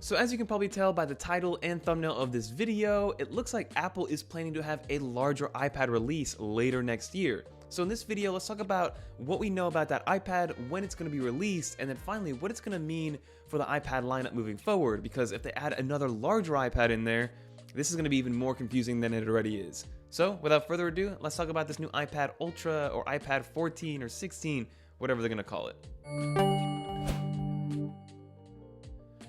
So as you can probably tell by the title and thumbnail of this video, it looks like Apple is planning to have a larger iPad release later next year. So in this video, let's talk about what we know about that iPad, when it's going to be released, and then finally what it's going to mean for the iPad lineup moving forward, because if they add another larger iPad in there, this is going to be even more confusing than it already is. So without further ado, let's talk about this new iPad Ultra or iPad 14 or 16, whatever they're going to call it.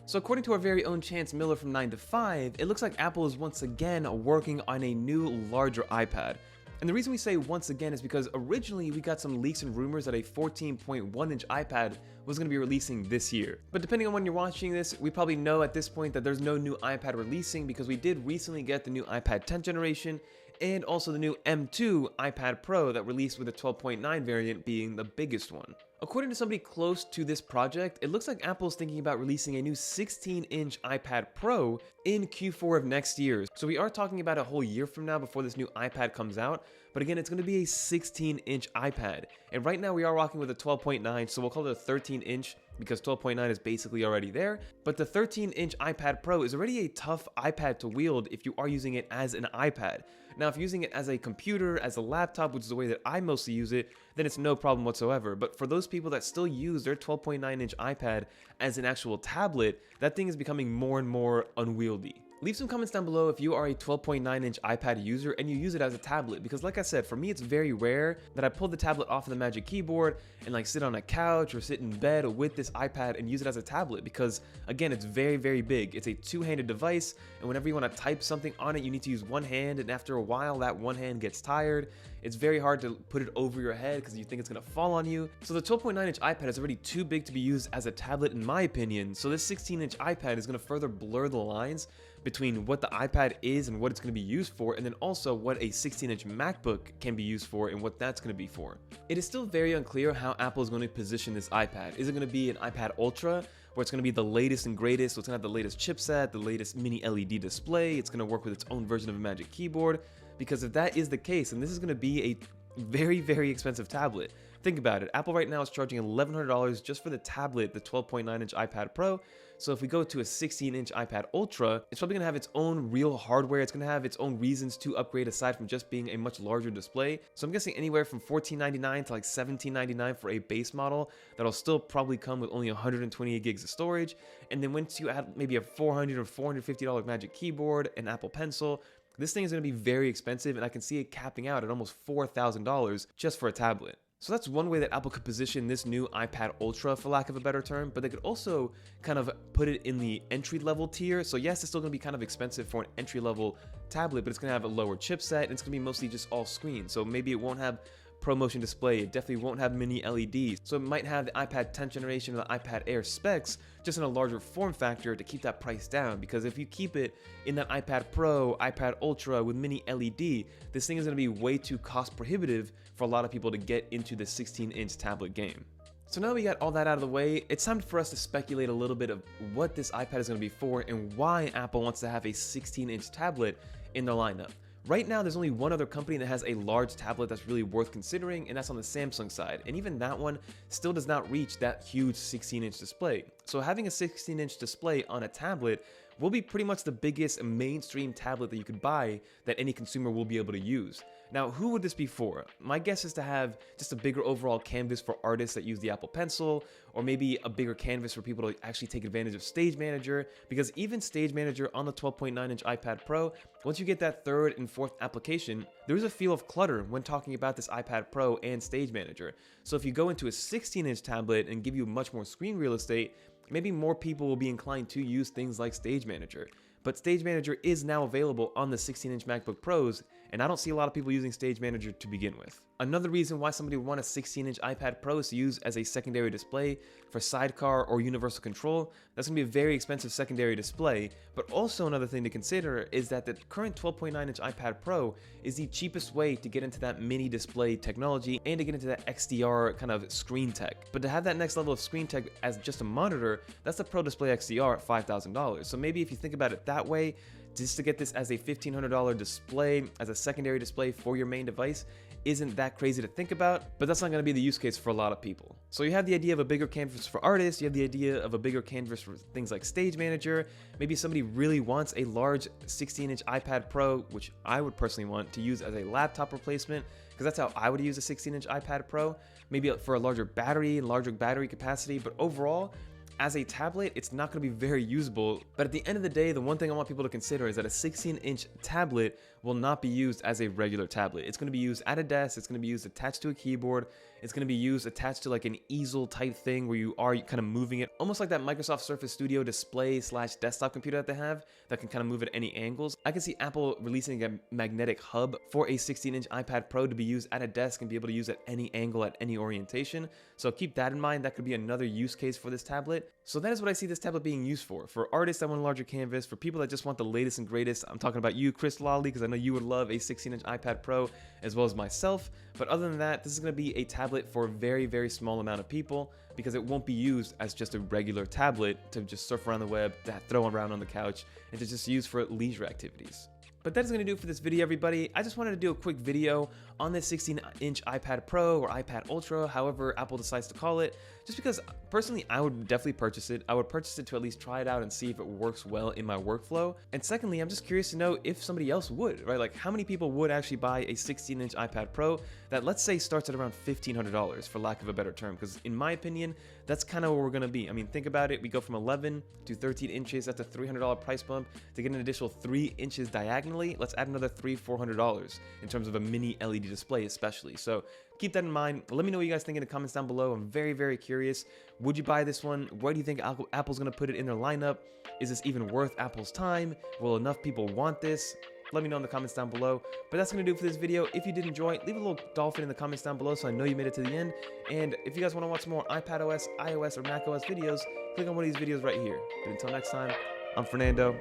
So according to our very own Chance Miller from 9 to 5, it looks like Apple is once again working on a new, larger iPad. And the reason we say once again is because originally we got some leaks and rumors that a 14.1-inch iPad was going to be releasing this year. But depending on when you're watching this, we probably know at this point that there's no new iPad releasing because we did recently get the new iPad 10th generation and also the new M2 iPad Pro that released with the 12.9 variant being the biggest one. According to somebody close to this project, it looks like Apple's thinking about releasing a new 16-inch iPad Pro in Q4 of next year. So we are talking about a whole year from now before this new iPad comes out. But again, it's going to be a 16-inch iPad. And right now we are rocking with a 12.9, so we'll call it a 13-inch because 12.9 is basically already there. But the 13-inch iPad Pro is already a tough iPad to wield if you are using it as an iPad. Now, if you're using it as a computer, as a laptop, which is the way that I mostly use it, then it's no problem whatsoever. But for those people that still use their 12.9-inch iPad as an actual tablet, that thing is becoming more and more unwieldy. Leave some comments down below if you are a 12.9-inch iPad user and you use it as a tablet, because like I said, for me it's very rare that I pull the tablet off of the Magic Keyboard and like sit on a couch or sit in bed with this iPad and use it as a tablet, because again, it's very, very big. It's a two-handed device, and whenever you want to type something on it, you need to use one hand, and after a while that one hand gets tired. It's very hard to put it over your head because you think it's going to fall on you. So the 12.9-inch iPad is already too big to be used as a tablet in my opinion, so this 16-inch iPad is going to further blur the lines between what the iPad is and what it's going to be used for, and then also what a 16-inch MacBook can be used for and what that's going to be for. It is still very unclear how Apple is going to position this iPad. Is it going to be an iPad Ultra, where it's going to be the latest and greatest, so it's going to have the latest chipset, the latest mini LED display, it's going to work with its own version of a Magic Keyboard? Because if that is the case, then this is going to be a very, very expensive tablet. Think about it. Apple right now is charging $1,100 just for the tablet, the 12.9-inch iPad Pro. So if we go to a 16-inch iPad Ultra, it's probably going to have its own real hardware. It's going to have its own reasons to upgrade aside from just being a much larger display. So I'm guessing anywhere from $14.99 to like $17.99 for a base model that'll still probably come with only 128 gigs of storage. And then once you add maybe a $400 or $450 Magic Keyboard, an Apple Pencil, this thing is going to be very expensive, and I can see it capping out at almost $4,000 just for a tablet. So that's one way that Apple could position this new iPad Ultra, for lack of a better term, but they could also kind of put it in the entry-level tier. So yes, it's still going to be kind of expensive for an entry-level tablet, but it's going to have a lower chipset, and it's going to be mostly just all screen. So maybe it won't have ProMotion display, it definitely won't have mini LEDs, so it might have the iPad 10th generation or the iPad Air specs, just in a larger form factor to keep that price down. Because if you keep it in that iPad Pro, iPad Ultra with mini LED, this thing is going to be way too cost prohibitive for a lot of people to get into the 16-inch tablet game. So now we got all that out of the way, it's time for us to speculate a little bit of what this iPad is going to be for and why Apple wants to have a 16-inch tablet in their lineup. Right now, there's only one other company that has a large tablet that's really worth considering, and that's on the Samsung side. And even that one still does not reach that huge 16-inch display. So having a 16-inch display on a tablet will be pretty much the biggest mainstream tablet that you could buy that any consumer will be able to use. Now, who would this be for? My guess is to have just a bigger overall canvas for artists that use the Apple Pencil, or maybe a bigger canvas for people to actually take advantage of Stage Manager, because even Stage Manager on the 12.9-inch iPad Pro, once you get that third and fourth application, there's a feel of clutter when talking about this iPad Pro and Stage Manager. So if you go into a 16-inch tablet and give you much more screen real estate, maybe more people will be inclined to use things like Stage Manager. But Stage Manager is now available on the 16-inch MacBook Pros, and I don't see a lot of people using Stage Manager to begin with. Another reason why somebody would want a 16-inch iPad Pro is to use as a secondary display for sidecar or universal control. That's going to be a very expensive secondary display, but also another thing to consider is that the current 12.9-inch iPad Pro is the cheapest way to get into that mini display technology and to get into that XDR kind of screen tech. But to have that next level of screen tech as just a monitor, that's the Pro Display XDR at $5,000. So maybe if you think about it that way, just to get this as a $1,500 display, as a secondary display for your main device, isn't that crazy to think about, but that's not going to be the use case for a lot of people. So you have the idea of a bigger canvas for artists, you have the idea of a bigger canvas for things like Stage Manager. Maybe somebody really wants a large 16-inch iPad Pro, which I would personally want to use as a laptop replacement, because that's how I would use a 16-inch iPad Pro. Maybe for a larger battery and larger battery capacity, but overall, as a tablet, it's not going to be very usable. But at the end of the day, the one thing I want people to consider is that a 16-inch tablet will not be used as a regular tablet. It's going to be used at a desk, it's going to be used attached to a keyboard, it's going to be used attached to like an easel type thing where you are kind of moving it, almost like that Microsoft Surface Studio display / desktop computer that they have that can kind of move at any angles. I can see Apple releasing a magnetic hub for a 16-inch iPad Pro to be used at a desk and be able to use at any angle, at any orientation. So keep that in mind. That could be another use case for this tablet. So that is what I see this tablet being used for artists that want a larger canvas, for people that just want the latest and greatest. I'm talking about you, Chris Lawley, because I know you would love a 16-inch iPad Pro as well as myself. But other than that, this is going to be a tablet for a very, very small amount of people, because it won't be used as just a regular tablet to just surf around the web, to throw around on the couch, and to just use for leisure activities. But that is going to do it for this video, everybody. I just wanted to do a quick video on this 16-inch iPad Pro or iPad Ultra, however Apple decides to call it, just because personally I would definitely purchase it. I would purchase it to at least try it out and see if it works well in my workflow. And secondly, I'm just curious to know if somebody else would, right? Like how many people would actually buy a 16-inch iPad Pro that, let's say, starts at around $1,500 for lack of a better term, because in my opinion, that's kind of where we're going to be. I mean, think about it. We go from 11 to 13 inches. That's a $300 price bump. To get an additional 3 inches diagonally, let's add another $400 in terms of a mini LED display especially. So keep that in mind. Let me know what you guys think in the comments down below. I'm very, very curious. Would you buy this one? Where do you think Apple's going to put it in their lineup? Is this even worth Apple's time? Will enough people want this? Let me know in the comments down below. But that's going to do it for this video. If you did enjoy it, leave a little dolphin in the comments down below so I know you made it to the end. And if you guys want to watch more iPadOS, iOS, or macOS videos, click on one of these videos right here. But until next time, I'm Fernando.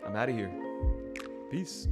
I'm out of here. Peace.